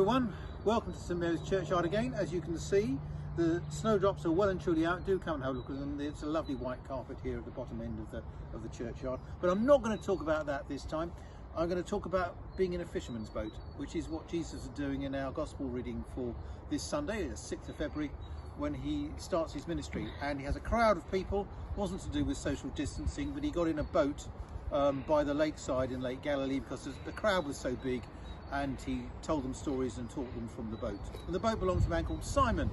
everyone, welcome to St Mary's Churchyard again. As you can see, the snowdrops are well and truly out. Do come and have a look at them. It's a lovely white carpet here at the bottom end of the churchyard. But I'm not going to talk about that this time. I'm going to talk about being in a fisherman's boat, which is what Jesus is doing in our gospel reading for this Sunday, the 6th of February, when he starts his ministry. And he has a crowd of people. It wasn't to do with social distancing, but he got in a boat by the lakeside in Lake Galilee because the crowd was so big, and he told them stories and taught them from the boat. And the boat belongs to a man called Simon,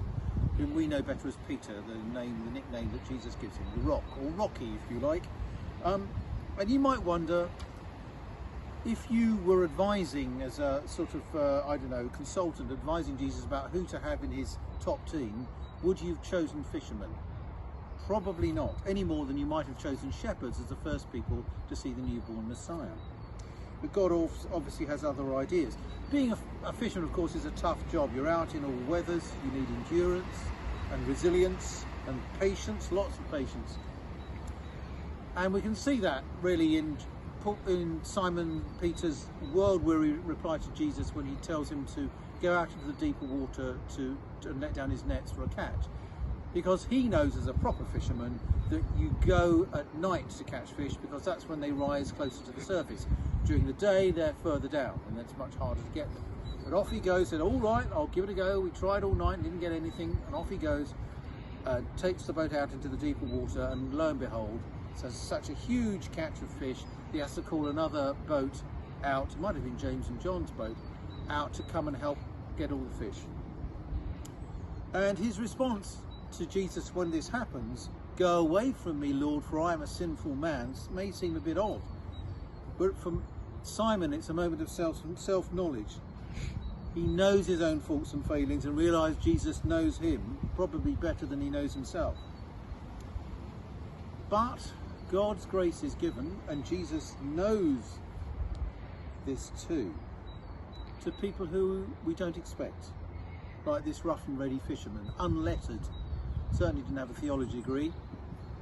whom we know better as Peter, the nickname that Jesus gives him, the Rock, or Rocky if you like. And you might wonder, if you were advising as a sort of, I don't know, consultant, advising Jesus about who to have in his top team, would you have chosen fishermen? Probably not, any more than you might have chosen shepherds as the first people to see the newborn Messiah. But God obviously has other ideas. Being a fisherman, of course, is a tough job. You're out in all weathers, you need endurance and resilience and patience, lots of patience. And we can see that really in Simon Peter's world-weary reply to Jesus when he tells him to go out into the deeper water to let down his nets for a catch. Because he knows as a proper fisherman that you go at night to catch fish because that's when they rise closer to the surface. During the day they're further down and it's much harder to get them. But off he goes, said, all right, I'll give it a go. We tried all night and didn't get anything, and off he goes, takes the boat out into the deeper water, and lo and behold, it's such a huge catch of fish, he has to call another boat out, it might have been James and John's boat, out to come and help get all the fish. And his response to Jesus when this happens, "Go away from me, Lord, for I am a sinful man," may seem a bit odd. But from Simon, it's a moment of self-knowledge. He knows his own faults and failings and realizes Jesus knows him probably better than he knows himself. But God's grace is given, and Jesus knows this too, to people who we don't expect, like this rough and ready fisherman, unlettered, certainly didn't have a theology degree,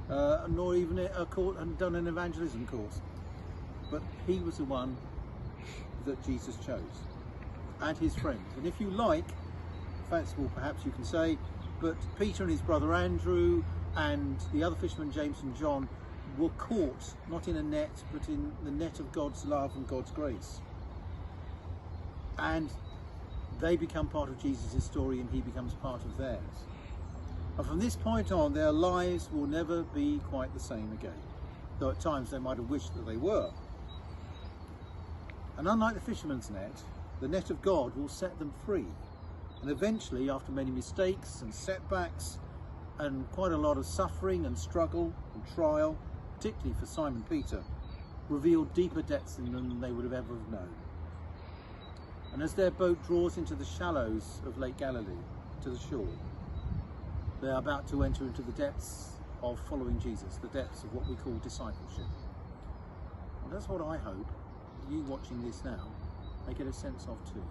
nor even hadn't done an evangelism course. But he was the one that Jesus chose, and his friends. And if you like, fanciful perhaps you can say, but Peter and his brother Andrew and the other fishermen, James and John, were caught, not in a net, but in the net of God's love and God's grace. And they become part of Jesus' story, and he becomes part of theirs. And from this point on, their lives will never be quite the same again, though at times they might have wished that they were. And unlike the fisherman's net, the net of God will set them free. And eventually, after many mistakes and setbacks and quite a lot of suffering and struggle and trial, particularly for Simon Peter, reveal deeper depths in them than they would have ever have known. And as their boat draws into the shallows of Lake Galilee, to the shore, they are about to enter into the depths of following Jesus, the depths of what we call discipleship. And that's what I hope you watching this now may get a sense of too.